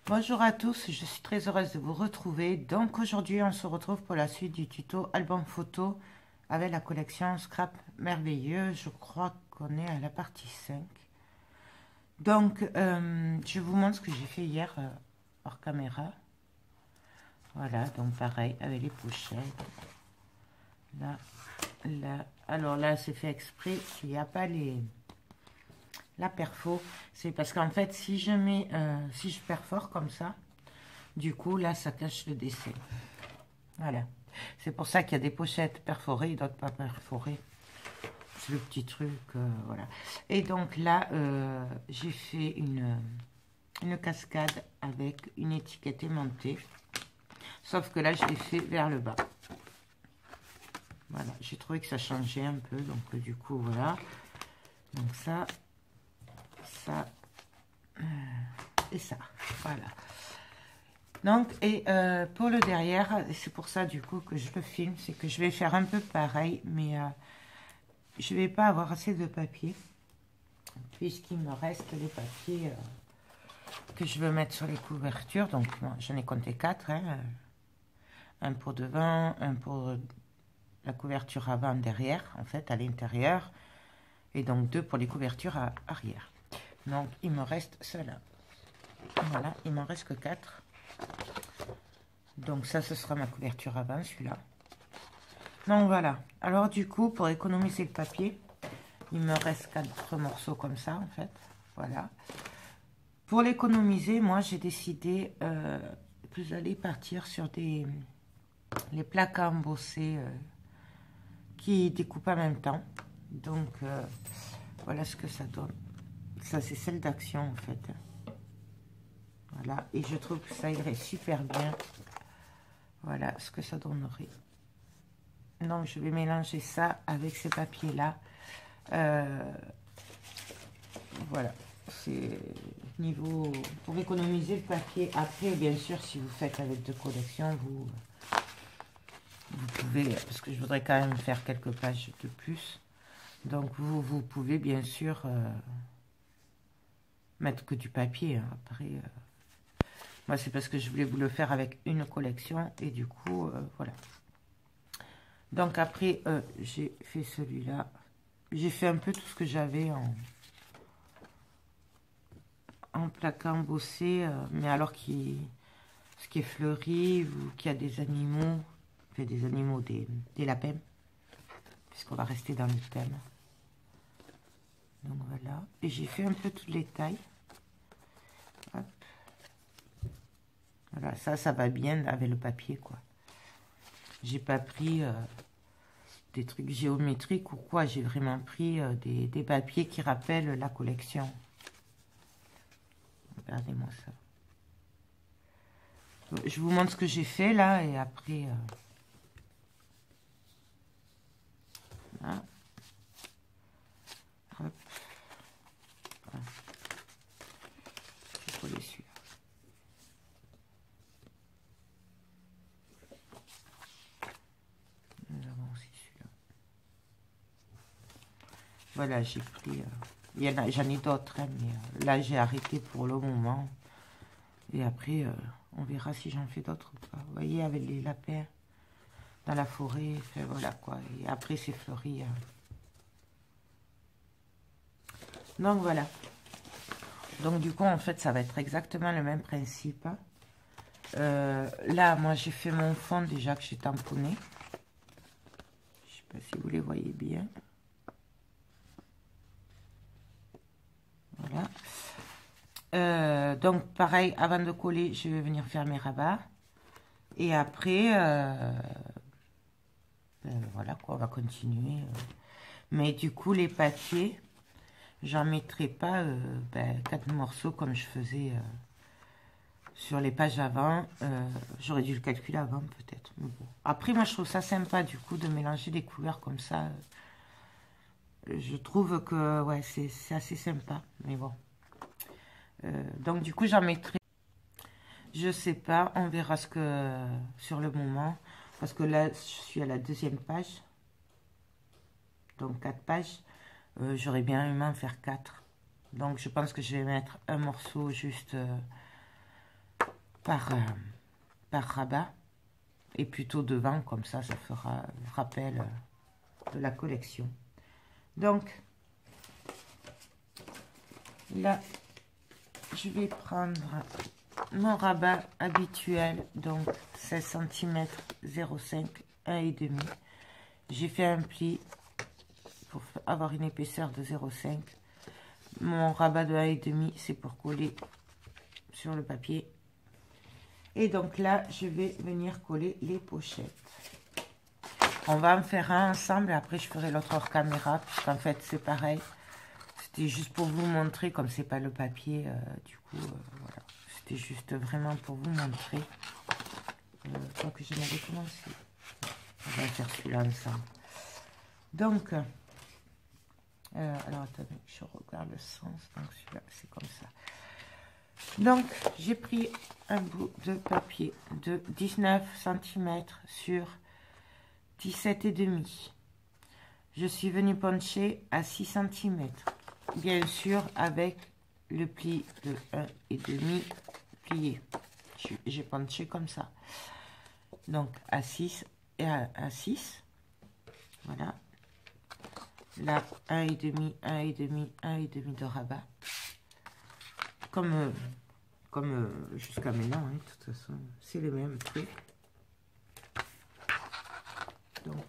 Bonjour à tous, je suis très heureuse de vous retrouver. Donc aujourd'hui, on se retrouve pour la suite du tuto album photo avec la collection Scrap Merveilleux. Je crois qu'on est à la partie 5. Donc, je vous montre ce que j'ai fait hier hors caméra. Voilà, donc pareil, avec les pochettes. Là, là. Alors là, c'est fait exprès qu'il n'y a pas la perfo. C'est parce qu'en fait, si je perfore comme ça, du coup, là, ça cache le dessin. Voilà. C'est pour ça qu'il y a des pochettes perforées et d'autres pas perforées. C'est le petit truc, voilà. Et donc là, j'ai fait une cascade avec une étiquette aimantée. Sauf que là, je l'ai fait vers le bas. Voilà, j'ai trouvé que ça changeait un peu. Donc du coup, voilà. Donc ça et ça. Voilà. Donc, et pour le derrière, c'est pour ça du coup que je le filme, c'est que je vais faire un peu pareil, mais je vais pas avoir assez de papier, puisqu'il me reste les papiers que je veux mettre sur les couvertures. Donc, j'en ai compté 4, hein, un pour devant, un pour la couverture avant, derrière, en fait, à l'intérieur, et donc 2 pour les couvertures arrière. Donc, il me reste cela. Voilà, il m'en reste que 4. Donc ça, ce sera ma couverture avant, celui-là. Donc voilà. Alors du coup, pour économiser le papier, il me reste 4 morceaux comme ça, en fait. Voilà. Pour l'économiser, moi, j'ai décidé que j'allais partir sur les plaques à embosser qui découpent en même temps. Donc, voilà ce que ça donne. Ça, c'est celle d'Action, en fait. Voilà. Et je trouve que ça irait super bien. Voilà ce que ça donnerait. Donc, je vais mélanger ça avec ces papiers-là. Voilà. C'est niveau... Pour économiser le papier. Après, bien sûr, si vous faites avec 2 collections, vous pouvez... Parce que je voudrais quand même faire quelques pages de plus. Donc, vous pouvez, bien sûr, mettre que du papier. Hein. Après... Moi, c'est parce que je voulais vous le faire avec une collection. Et du coup, voilà. Donc, après, j'ai fait celui-là. J'ai fait un peu tout ce que j'avais en plaque embossé. Mais alors, ce qui est fleuri ou qui a des animaux. Fait des animaux, des lapins. Puisqu'on va rester dans le thème. Donc, voilà. Et j'ai fait un peu toutes les tailles. Hop. Voilà, ça va bien avec le papier, quoi. J'ai pas pris des trucs géométriques ou quoi. J'ai vraiment pris des papiers qui rappellent la collection. Regardez-moi ça. Je vous montre ce que j'ai fait là et après... Voilà. Hop. Voilà. Il faut les suivre. Nous avons aussi celui-là. Voilà, j'ai pris... j'en ai d'autres, hein, mais là j'ai arrêté pour le moment. Et après, on verra si j'en fais d'autres ou pas. Vous voyez, avec les lapins dans la forêt, fait, voilà quoi. Et après, c'est fleuri. Hein. Donc voilà. Donc du coup, en fait, ça va être exactement le même principe. Hein. Là, moi, j'ai fait mon fond déjà que j'ai tamponné. Je sais pas si vous les voyez bien. Voilà. Donc, pareil, avant de coller, je vais venir faire mes rabats. Et après, voilà quoi, on va continuer. Mais du coup, les papiers, j'en mettrai pas 4 morceaux comme je faisais sur les pages avant. J'aurais dû le calculer avant peut-être. Bon. Après, moi, je trouve ça sympa du coup de mélanger des couleurs comme ça. Je trouve que ouais, c'est assez sympa. Mais bon. Donc du coup, j'en mettrai. Je sais pas, on verra ce que sur le moment. Parce que là, je suis à la 2e page. Donc 4 pages. J'aurais bien aimé en faire 4. Donc je pense que je vais mettre un morceau juste par rabat. Et plutôt devant, comme ça fera rappel de la collection. Donc, là, je vais prendre mon rabat habituel, donc 16 cm 0,5, 1,5. J'ai fait un pli pour avoir une épaisseur de 0,5. Mon rabat de 1,5, c'est pour coller sur le papier. Et donc là, je vais venir coller les pochettes. On va en faire un ensemble et après je ferai l'autre hors caméra, puisqu'en fait c'est pareil. C'était juste pour vous montrer, comme c'est pas le papier, du coup, voilà. C'était juste vraiment pour vous montrer. Donc je m'avais commencé. On va faire celui-là ensemble. Donc, alors attendez, je regarde le sens. Donc celui-là, c'est comme ça. Donc, j'ai pris un bout de papier de 19 cm sur 17,5. Je suis venue puncher à 6 cm. Bien sûr, avec le pli de 1,5 plié. J'ai punché comme ça. Donc, à 6 et à 6. Voilà. Là, 1,5, 1,5, 1,5 de rabat. Comme jusqu'à maintenant, hein, de toute façon, c'est le même truc. Donc,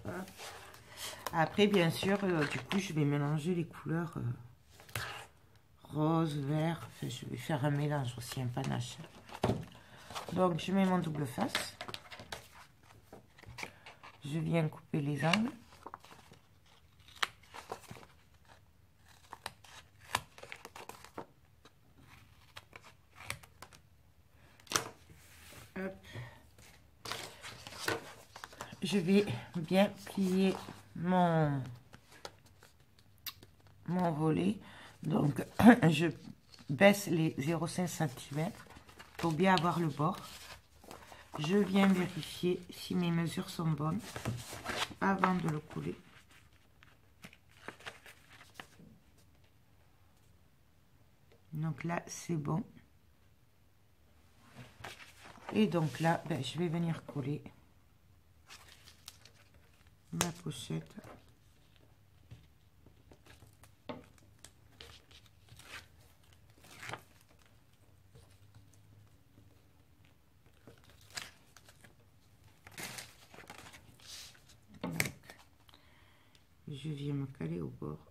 voilà. Après, bien sûr, du coup, je vais mélanger les couleurs rose, vert. Enfin, je vais faire un mélange aussi, un panache. Donc, je mets mon double face. Je viens couper les angles. Je vais bien plier mon volet. Donc, je baisse les 0,5 cm pour bien avoir le bord. Je viens vérifier si mes mesures sont bonnes avant de le coller. Donc là, c'est bon. Et donc là, ben, je vais venir coller ma pochette. Donc, je viens me caler au bord.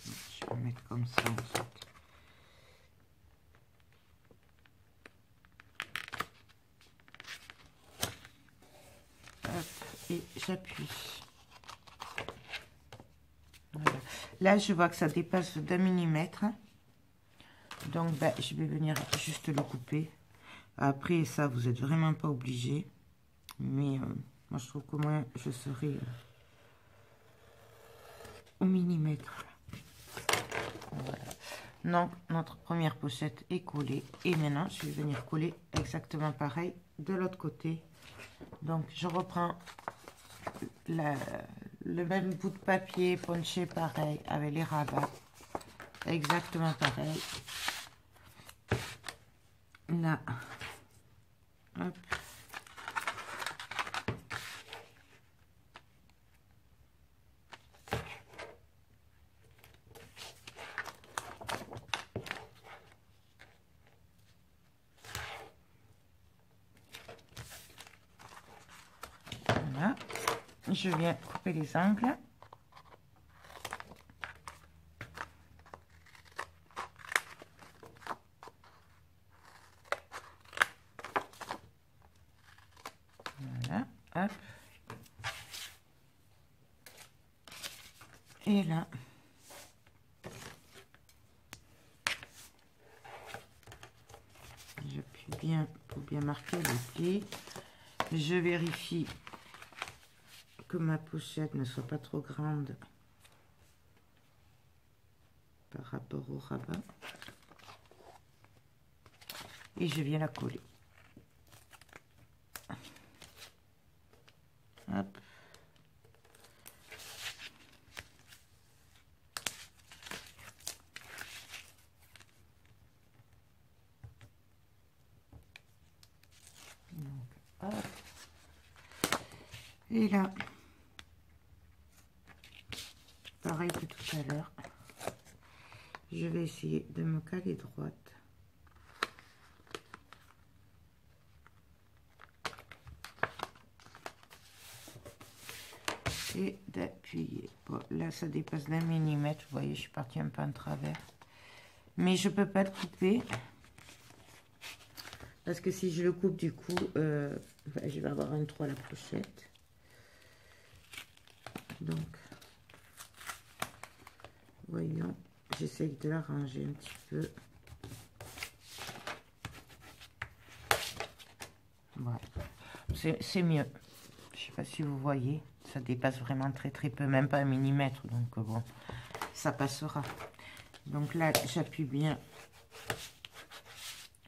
Je vais mettre comme ça en fait. Et j'appuie. Voilà. Là, je vois que ça dépasse d'1 millimètre. Donc, ben, je vais venir juste le couper. Après, ça, vous n'êtes vraiment pas obligé. Mais moi, je trouve qu'au moins, je serai au millimètre. Voilà. Donc, notre première pochette est collée. Et maintenant, je vais venir coller exactement pareil de l'autre côté. Donc, je reprends le même bout de papier punché pareil avec les rabats. Exactement pareil. Là. Hop. Voilà. Je viens couper les angles. Voilà, hop. Et là, j'appuie bien pour bien marquer le pli. Je vérifie que ma pochette ne soit pas trop grande par rapport au rabat. Et je viens la coller. Hop. Et là, pareil que tout à l'heure, je vais essayer de me caler droite. Et d'appuyer. Bon, là, ça dépasse d'1 millimètre. Vous voyez, je suis partie un peu en travers. Mais je peux pas le couper. Parce que si je le coupe, du coup, je vais avoir un trou à la pochette. Donc, voyons, j'essaye de l'arranger un petit peu. Voilà, c'est mieux. Je sais pas si vous voyez, ça dépasse vraiment très peu, même pas 1 millimètre. Donc bon, ça passera. Donc là, j'appuie bien.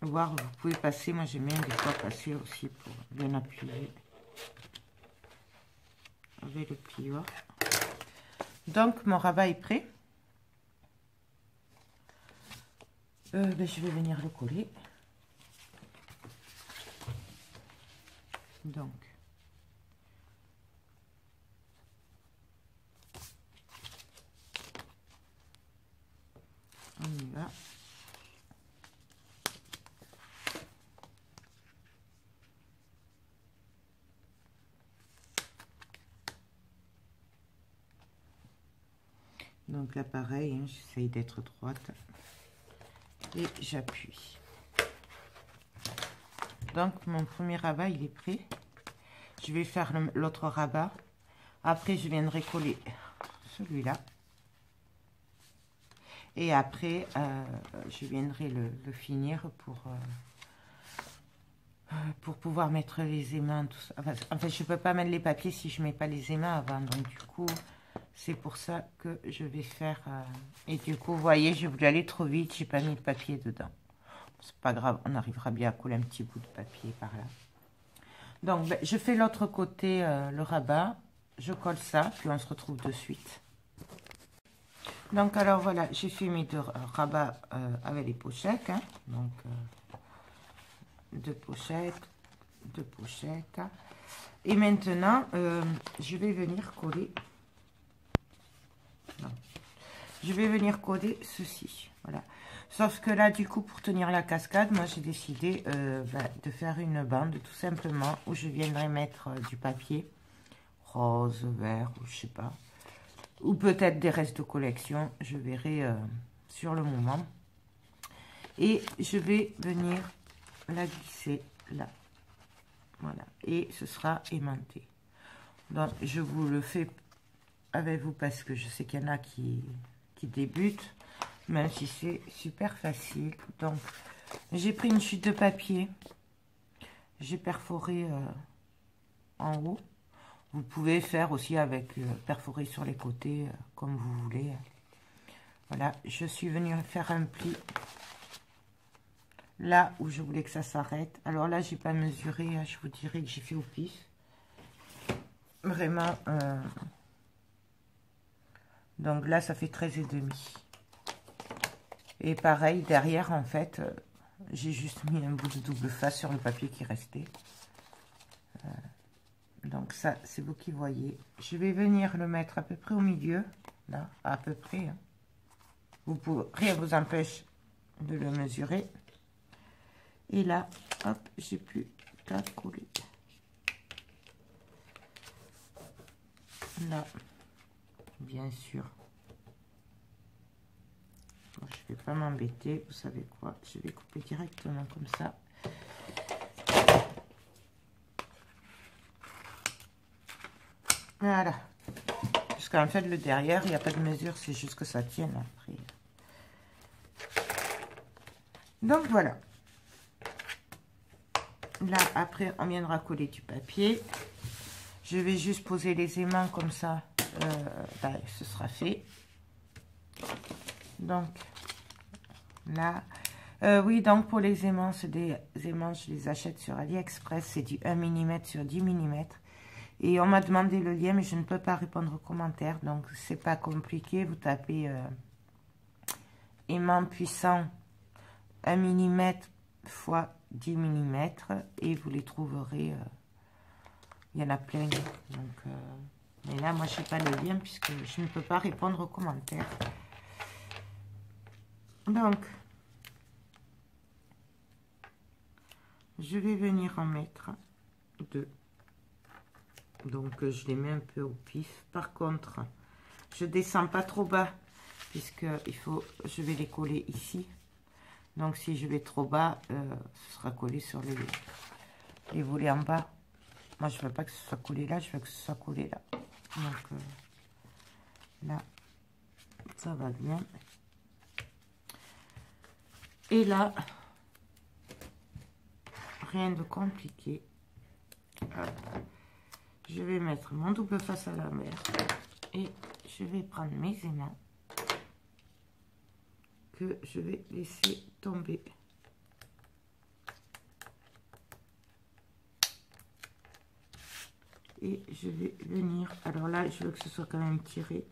Voir, vous pouvez passer. Moi, j'aime bien des fois passer aussi pour bien appuyer avec le plieur. Donc, mon rabat est prêt. Ben, je vais venir le coller. Donc, on y va. Donc là, pareil, hein, j'essaye d'être droite. Et j'appuie. Donc, mon premier rabat, il est prêt. Je vais faire l'autre rabat. Après, je viendrai coller celui-là. Et après, je viendrai le finir pour pouvoir mettre les aimants. Tout ça. En fait, je ne peux pas mettre les papiers si je ne mets pas les aimants avant. Donc, du coup, c'est pour ça que je vais faire... et du coup, vous voyez, j'ai voulu aller trop vite. Je n'ai pas mis le papier dedans. C'est pas grave, on arrivera bien à coller un petit bout de papier par là. Donc, ben, je fais l'autre côté, le rabat. Je colle ça, puis on se retrouve de suite. Donc, alors voilà, j'ai fait mes deux rabats avec les pochettes. Hein. Donc, deux pochettes. Et maintenant, je vais venir coller. Non. Je vais venir coller ceci. Voilà. Sauf que là, du coup, pour tenir la cascade, moi, j'ai décidé de faire une bande, tout simplement, où je viendrai mettre du papier rose, vert, ou je sais pas. Ou peut-être des restes de collection, je verrai sur le moment. Et je vais venir la glisser là. Voilà. Et ce sera aimanté. Donc, je vous le fais avec vous parce que je sais qu'il y en a qui débutent. Même si c'est super facile. Donc, j'ai pris une chute de papier. J'ai perforé en haut. Vous pouvez faire aussi avec perforer sur les côtés, comme vous voulez. Voilà, je suis venue faire un pli. Là où je voulais que ça s'arrête. Alors là, j'ai pas mesuré. Je vous dirais que j'ai fait au pif. Vraiment. Donc là, ça fait 13,5. Et pareil, derrière, en fait, j'ai juste mis un bout de double face sur le papier qui restait. Donc ça, c'est vous qui voyez. Je vais venir le mettre à peu près au milieu. Là, à peu près. Hein. Vous pouvez, rien ne vous empêche de le mesurer. Et là, hop, j'ai plus qu'à coller. Là, bien sûr. Je ne vais pas m'embêter, vous savez quoi, je vais couper directement comme ça. Voilà. Parce qu'en fait, le derrière, il n'y a pas de mesure, c'est juste que ça tienne après. Donc voilà. Là, après, on viendra coller du papier. Je vais juste poser les aimants comme ça, ce sera fait. Donc, là, oui, donc pour les aimants, c'est des aimants, je les achète sur AliExpress, c'est du 1 mm sur 10 mm. Et on m'a demandé le lien, mais je ne peux pas répondre aux commentaires, donc c'est pas compliqué. Vous tapez aimant puissant 1 mm x 10 mm et vous les trouverez Il y en a plein. Donc, mais là, moi, je n'ai pas le lien puisque je ne peux pas répondre aux commentaires. Donc, je vais venir en mettre 2. Donc, je les mets un peu au pif. Par contre, je descends pas trop bas puisque je vais les coller ici. Donc, si je vais trop bas, ce sera collé sur les volets en bas. Moi, je veux pas que ce soit collé là, je veux que ce soit collé là. Donc, là, ça va bien. Et là, rien de compliqué. Je vais mettre mon double face à l'envers et je vais prendre mes aimants que je vais laisser tomber. Et je vais venir, alors là je veux que ce soit quand même tiré.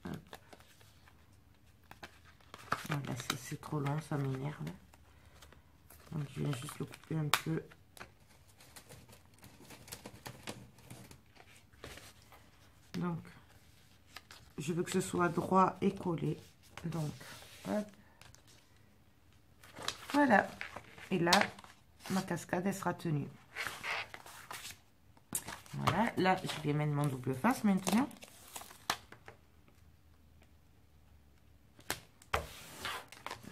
Hop. Voilà, c'est trop long, ça m'énerve. Donc je viens juste le couper un peu. Donc je veux que ce soit droit et collé. Donc hop. Voilà. Et là, ma cascade, elle sera tenue. Voilà. Là, je vais mettre mon double face maintenant.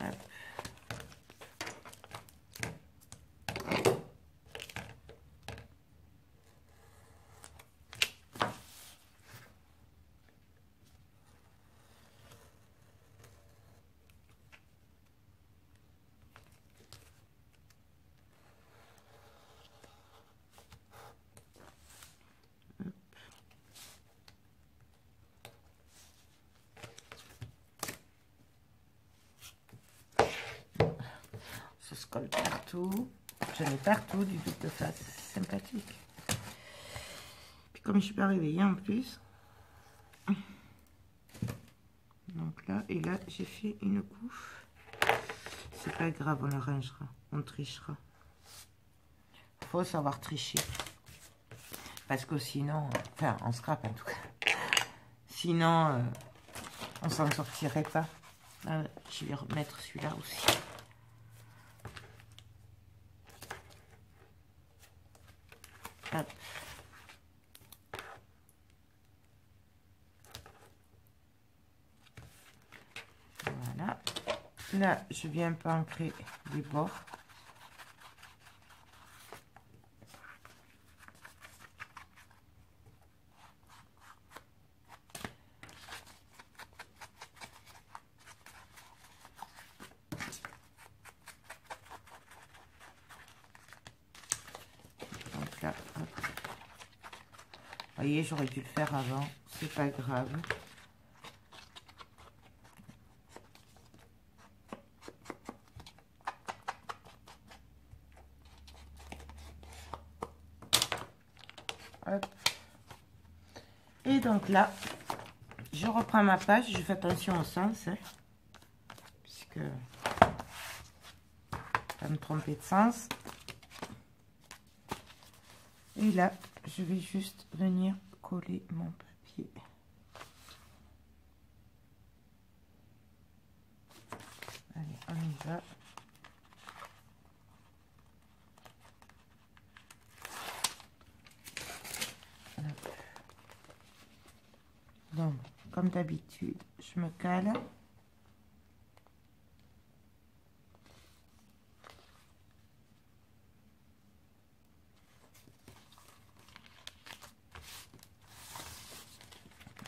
Hop. Ça se colle partout. J'en ai partout du double face. C'est sympathique. Puis comme je suis pas réveillée en plus. Donc là, et là, j'ai fait une couche. C'est pas grave, on l'arrangera. On trichera. Faut savoir tricher. Parce que sinon, enfin, on scrape en tout cas. Sinon, on s'en sortirait pas. Là, je vais remettre celui-là aussi. Hop. Voilà. Là, je viens pancrer les bords. Donc là, hop. Vous voyez, j'aurais dû le faire avant. C'est pas grave. Hop. Et donc là, je reprends ma page, je fais attention au sens, hein, puisque pas me tromper de sens. Et là, je vais juste venir coller mon papier. Allez, on y va. Donc, comme d'habitude, je me cale.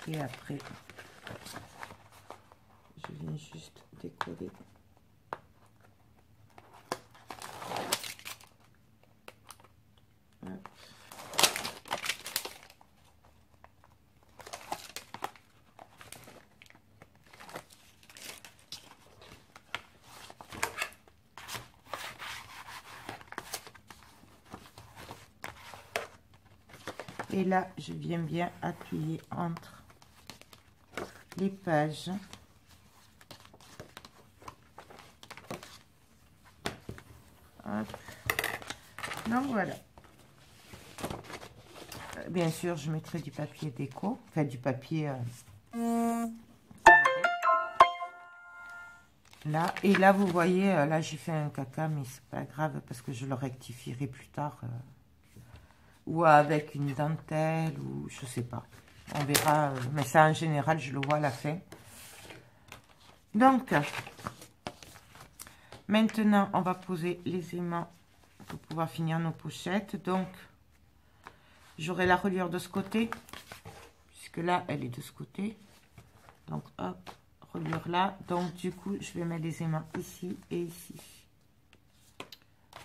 Et après, je viens juste décoller. Hop. Et là, je viens bien appuyer entre les pages. Hop. Donc voilà. Bien sûr, je mettrai du papier déco, enfin du papier là. Et là, vous voyez, là j'ai fait un caca, mais c'est pas grave parce que je le rectifierai plus tard. Ou avec une dentelle, ou je sais pas. On verra, mais ça en général, je le vois à la fin. Donc, maintenant, on va poser les aimants pour pouvoir finir nos pochettes. Donc, j'aurai la reliure de ce côté, puisque là, elle est de ce côté. Donc, hop, reliure là. Donc, du coup, je vais mettre les aimants ici et ici.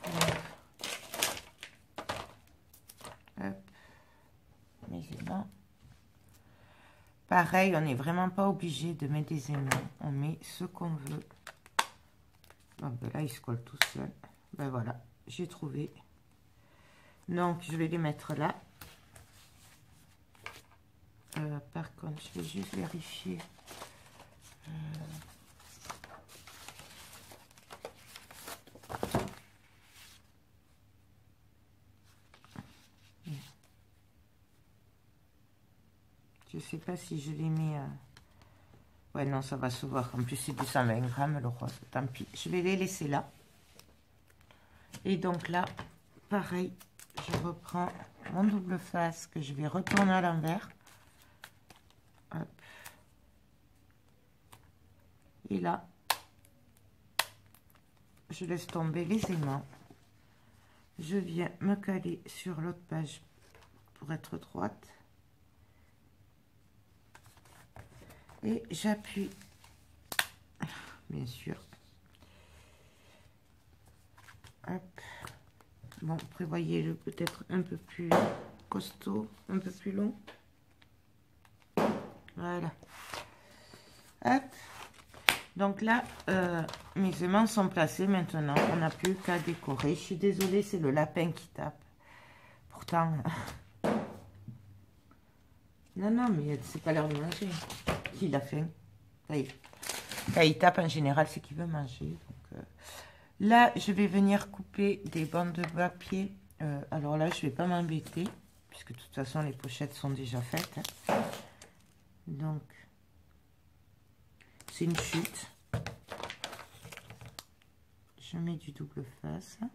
Donc, hop, mes aimants. Pareil, on n'est vraiment pas obligé de mettre des aimants. On met ce qu'on veut. Bon, ben là, il se colle tout seul. Ben voilà, j'ai trouvé. Donc, je vais les mettre là. Par contre, je vais juste vérifier. Je sais pas si je les mets... Ouais, non, ça va se voir. En plus, c'est du 120 grammes, le rose. Tant pis. Je vais les laisser là. Et donc là, pareil, je reprends mon double face que je vais retourner à l'envers. Hop. Et là, je laisse tomber les aimants. Je viens me caler sur l'autre page pour être droite. Et j'appuie, bien sûr. Hop. Bon, prévoyez-le peut-être un peu plus costaud, un peu plus long. Voilà. Hop. Donc là, mes aimants sont placés maintenant. On n'a plus qu'à décorer. Je suis désolée, c'est le lapin qui tape. Pourtant... Non, non, mais c'est pas l'heure de manger. Il a faim. Quand il tape en général, c'est qu'il veut manger. Donc, là, je vais venir couper des bandes de papier. Alors là, je vais pas m'embêter, puisque de toute façon, les pochettes sont déjà faites. Hein. Donc, c'est une chute. Je mets du double face. Hop.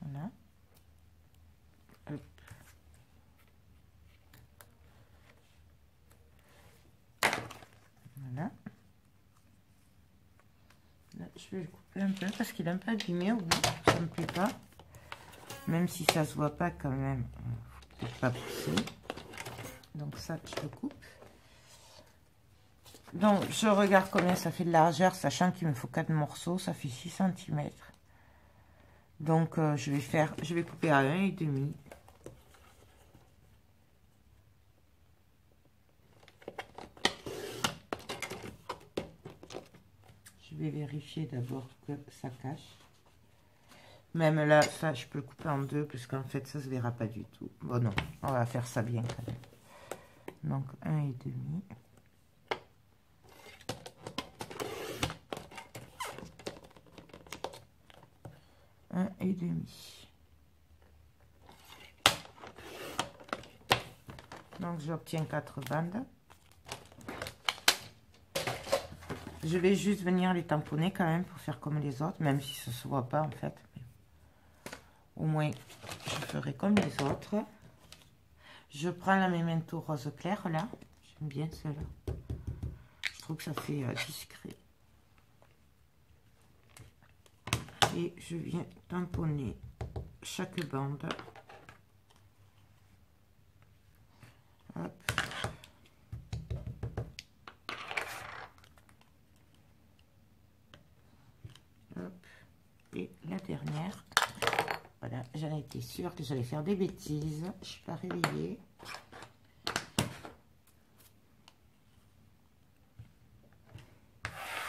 Voilà. Hop. Voilà. Là, je vais le couper un peu parce qu'il est un peu abîmé au bout. Ça me plaît pas. Même si ça se voit pas quand même. Faut peut-être pas pousser. Donc ça, je le coupe. Donc, je regarde combien ça fait de largeur, sachant qu'il me faut 4 morceaux. Ça fait 6 cm. Donc, je vais couper à 1,5. Je vais vérifier d'abord que ça cache. Même là, ça, je peux le couper en 2, parce qu'en fait, ça se verra pas du tout. Bon, non, on va faire ça bien quand même. Donc, 1,5. Et demi. Donc j'obtiens 4 bandes. Je vais juste venir les tamponner quand même pour faire comme les autres, même si ça se voit pas en fait. Mais au moins je ferai comme les autres. Je prends la Memento rose clair là. J'aime bien celle-là. Je trouve que ça fait discret. Et je viens tamponner chaque bande. Hop. Hop. Et la dernière. Voilà, j'en étais sûre que j'allais faire des bêtises. Je suis pas réveillée.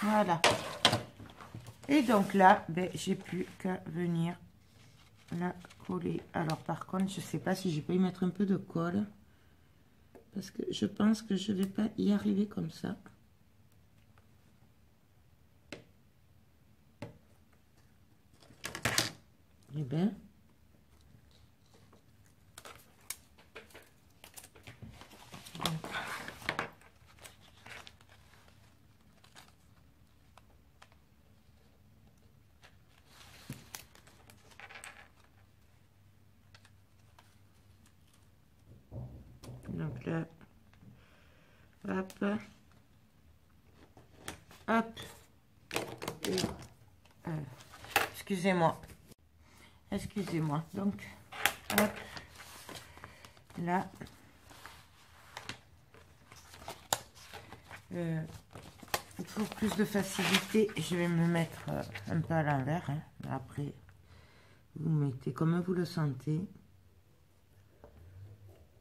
Voilà. Et donc là, ben, j'ai plus qu'à venir la coller. Alors par contre, je sais pas si je peux y mettre un peu de colle. parce que je pense que je vais pas y arriver comme ça. Eh bien, donc là, hop, hop, et, excusez-moi, donc, hop, là, pour plus de facilité, je vais me mettre un peu à l'envers, hein. Après, vous mettez comme vous le sentez.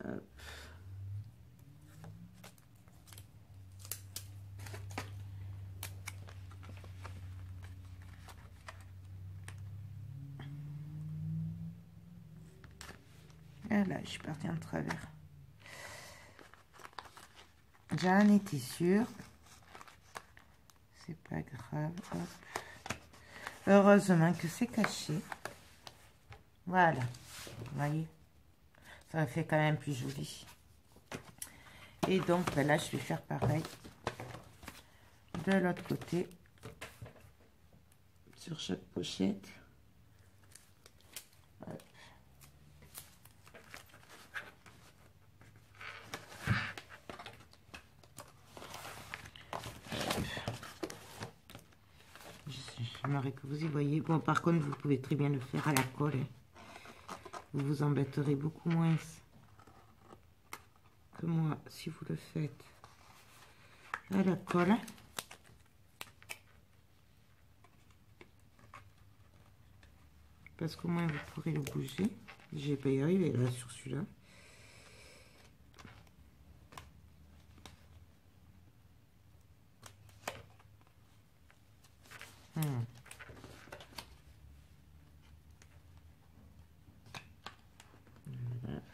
Hop. Ah là, je suis partie en travers. J'en étais sûre. C'est pas grave. Hop. Heureusement que c'est caché. Voilà. Vous voyez, ça fait quand même plus joli. Et donc, ben là, je vais faire pareil de l'autre côté sur chaque pochette. Hop. J'aimerais que vous y voyez. Bon, par contre, vous pouvez très bien le faire à la colle. Vous vous embêterez beaucoup moins que moi si vous le faites à la colle. Parce qu'au moins, vous pourrez le bouger. J'ai pas y arrivé là sur celui-là.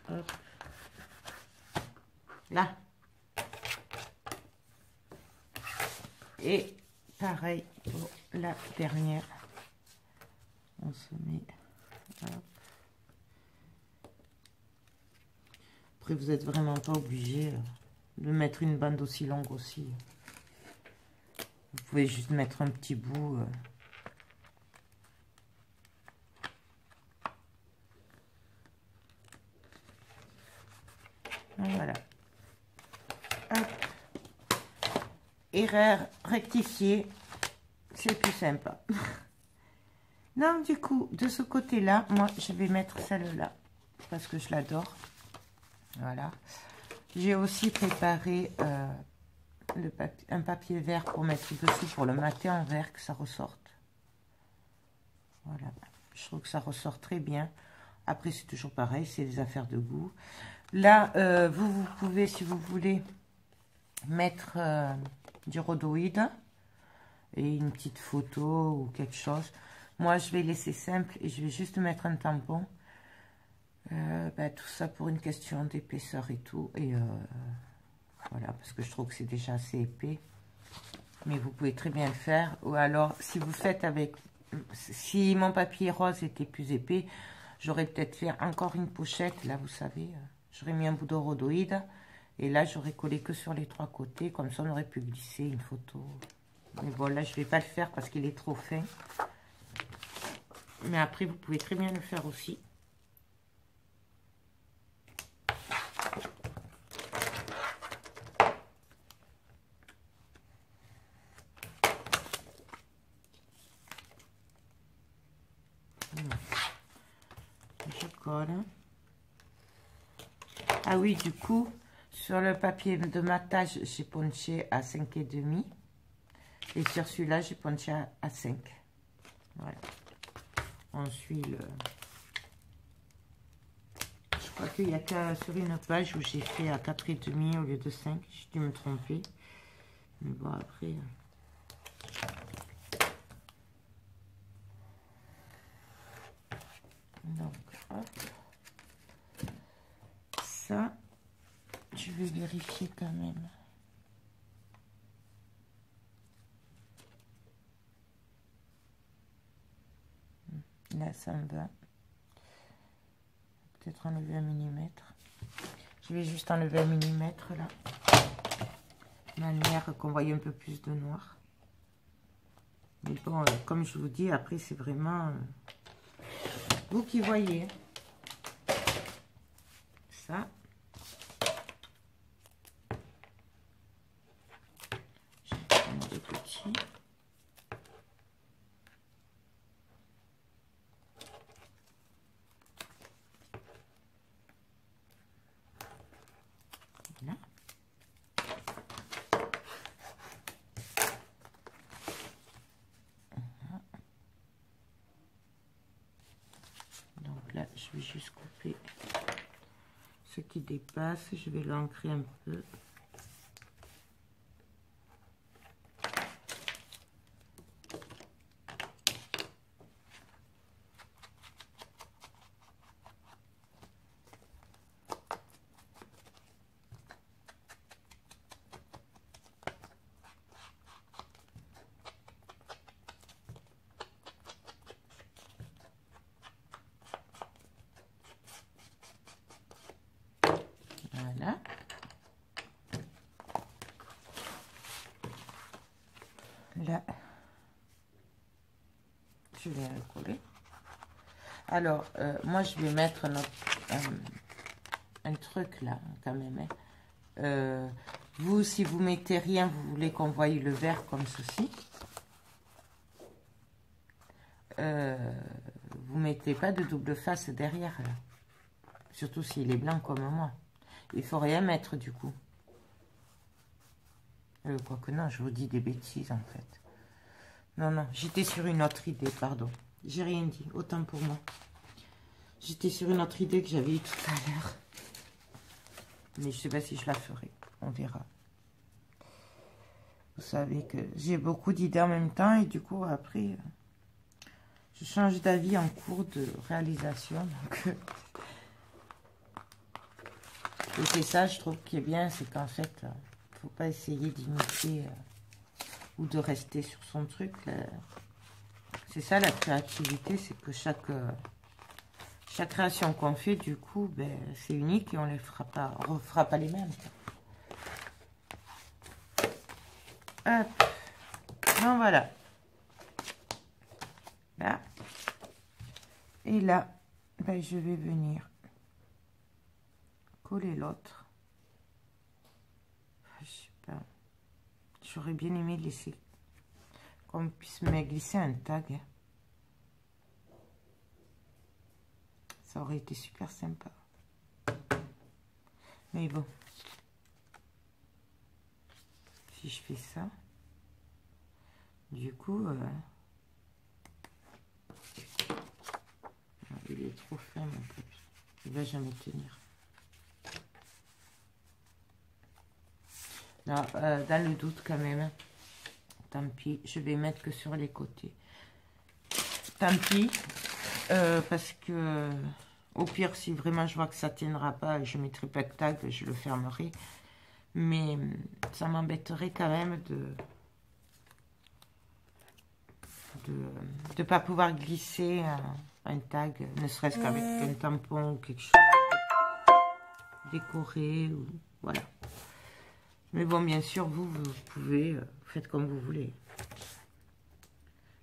Hop. Là. Et pareil pour la dernière. On se met. Hop. Après, vous n'êtes vraiment pas obligé de mettre une bande aussi longue aussi. Vous pouvez juste mettre un petit bout. Voilà. Hop. Erreur rectifiée. C'est plus sympa. Donc, du coup, de ce côté-là, moi, je vais mettre celle-là. Parce que je l'adore. Voilà. J'ai aussi préparé un papier vert pour mettre dessus, pour le mater en vert, que ça ressorte. Voilà. Je trouve que ça ressort très bien. Après, c'est toujours pareil, c'est des affaires de goût. Là, vous pouvez, si vous voulez, mettre du rhodoïde et une petite photo ou quelque chose. Moi, je vais laisser simple et je vais juste mettre un tampon. Tout ça pour une question d'épaisseur et tout. Et voilà, parce que je trouve que c'est déjà assez épais. Mais vous pouvez très bien le faire. Ou alors, si vous faites avec... Si mon papier rose était plus épais, j'aurais peut-être fait encore une pochette. Là, vous savez, j'aurais mis un bout de rhodoïde. Et là, j'aurais collé que sur les trois côtés. Comme ça, on aurait pu glisser une photo. Mais voilà, je ne vais pas le faire parce qu'il est trop fin. Mais après, vous pouvez très bien le faire aussi. Je colle. Ah oui, du coup, sur le papier de matage, j'ai ponché à 5,5. Et sur celui-là, j'ai ponché à 5. Voilà. On suit le... Je crois qu'il n'y a qu'à sur une page où j'ai fait à 4,5 au lieu de 5. J'ai dû me tromper. Mais bon, après... Donc, hop. Ça. je vais vérifier quand même. Là, ça me va. Peut-être enlever 1 millimètre. Je vais juste enlever 1 millimètre là. De manière qu'on voie un peu plus de noir. Mais bon, comme je vous dis, après, c'est vraiment vous qui voyez. Ça. Je vais prendre des petits. Voilà. Donc là, je vais juste couper ce qui dépasse. Je vais l'ancrer un peu. Voilà. Là, je vais recoller. Alors, moi, je vais mettre un truc là, quand même. Vous, si vous mettez rien, vous voulez qu'on voie le vert comme ceci. Vous mettez pas de double face derrière là. Surtout s'il est blanc comme moi. Il faut rien mettre du coup. Quoique non, je vous dis des bêtises en fait. Non, non, j'étais sur une autre idée, pardon. J'ai rien dit, autant pour moi. J'étais sur une autre idée que j'avais eue tout à l'heure. Mais je sais pas si je la ferai, on verra. Vous savez que j'ai beaucoup d'idées en même temps et du coup après, je change d'avis en cours de réalisation. Donc, et c'est ça, je trouve, qui est bien, c'est qu'en fait, il ne faut pas essayer d'imiter ou de rester sur son truc. C'est ça la créativité, c'est que chaque création qu'on fait, du coup, ben, c'est unique et on ne refera pas les mêmes. Hop. Donc voilà. Là. Et là, ben, je vais venir coller l'autre. Je sais pas. J'aurais bien aimé laisser qu'on puisse me glisser un tag. Ça aurait été super sympa. Mais bon. Si je fais ça, du coup, il est trop fin, mon peu. Il va jamais tenir. Non, dans le doute quand même. Tant pis, je vais mettre que sur les côtés. Tant pis, parce que au pire, si vraiment je vois que ça ne tiendra pas, je mettrai pas de tag, je le fermerai. Mais ça m'embêterait quand même de pas pouvoir glisser un tag, ne serait-ce qu'avec un tampon ou quelque chose décoré, ou voilà. Mais bon, bien sûr, vous pouvez, faites comme vous voulez.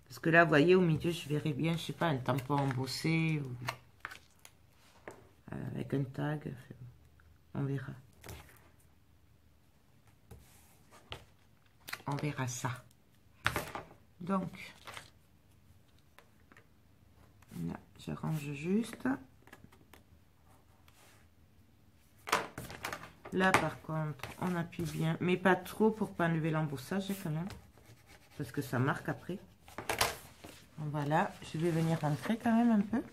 Parce que là, vous voyez, au milieu, je verrais bien, je sais pas, un tampon embossé ou avec un tag. On verra. On verra ça. Donc, là, j'arrange juste. Là, par contre, on appuie bien, mais pas trop pour pas enlever l'embossage quand même, parce que ça marque après. Voilà, je vais venir rentrer quand même un peu.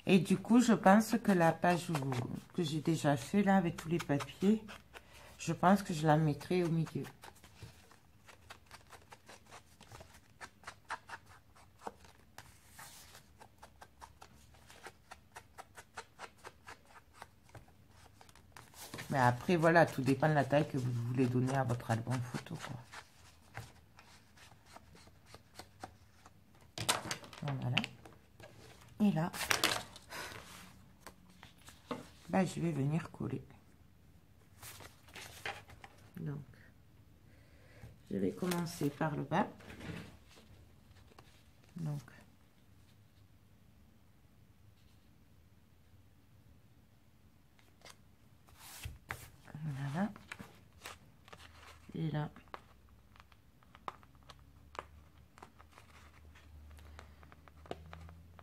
Et du coup, je pense que la page que j'ai déjà fait là avec tous les papiers, je pense que je la mettrai au milieu. Mais après, voilà, tout dépend de la taille que vous voulez donner à votre album photo, quoi. Voilà. Et là, bah, je vais venir coller. Donc, je vais commencer par le bas. Donc, voilà. Et là,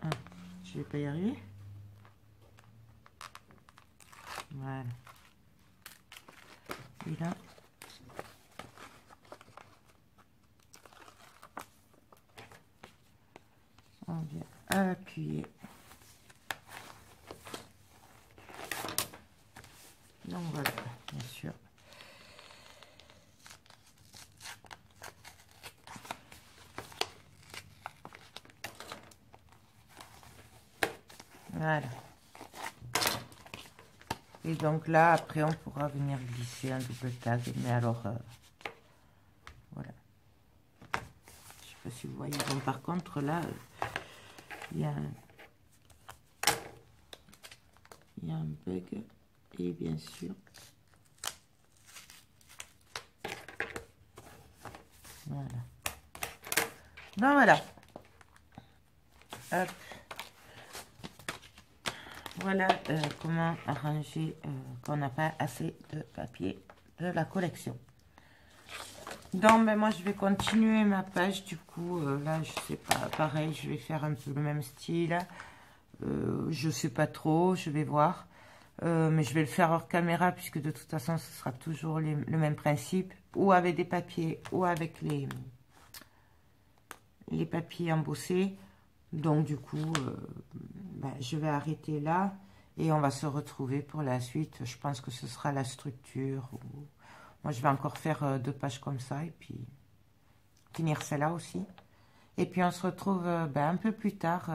ah, je vais pas y arriver. Voilà. Et là, on vient appuyer. Donc voilà, bien sûr. Voilà. Et donc là, après, on pourra venir glisser un double tag. Mais alors, voilà. Je sais pas si vous voyez. Donc, par contre, là, il y a un bug. Et bien sûr, voilà. Donc, voilà. Hop. Voilà comment arranger qu'on n'a pas assez de papier de la collection. Donc, ben, moi, je vais continuer ma page. Du coup, là, je sais pas. Pareil, je vais faire un peu le même style. Je sais pas trop. Je vais voir. Mais je vais le faire hors caméra puisque de toute façon, ce sera toujours le même principe. Ou avec des papiers ou avec les papiers embossés. Donc, du coup, ben, je vais arrêter là. Et on va se retrouver pour la suite. Je pense que ce sera la structure. Moi, je vais encore faire 2 pages comme ça. Et puis, finir celle-là aussi. Et puis, on se retrouve ben, un peu plus tard.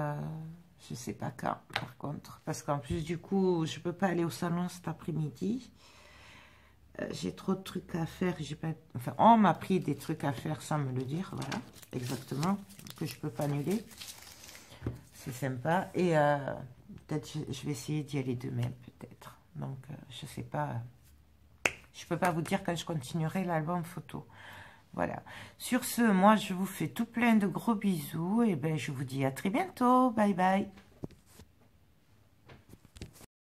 Je ne sais pas quand, par contre. Parce qu'en plus, du coup, je ne peux pas aller au salon cet après-midi. J'ai trop de trucs à faire. Pas... Enfin, on m'a pris des trucs à faire sans me le dire. Voilà, exactement. Que je ne peux pas annuler. C'est sympa. Et peut-être je vais essayer d'y aller demain, peut-être. Donc, je sais pas. Je peux pas vous dire quand je continuerai l'album photo. Voilà. Sur ce, moi, je vous fais tout plein de gros bisous. Et ben, je vous dis à très bientôt. Bye bye.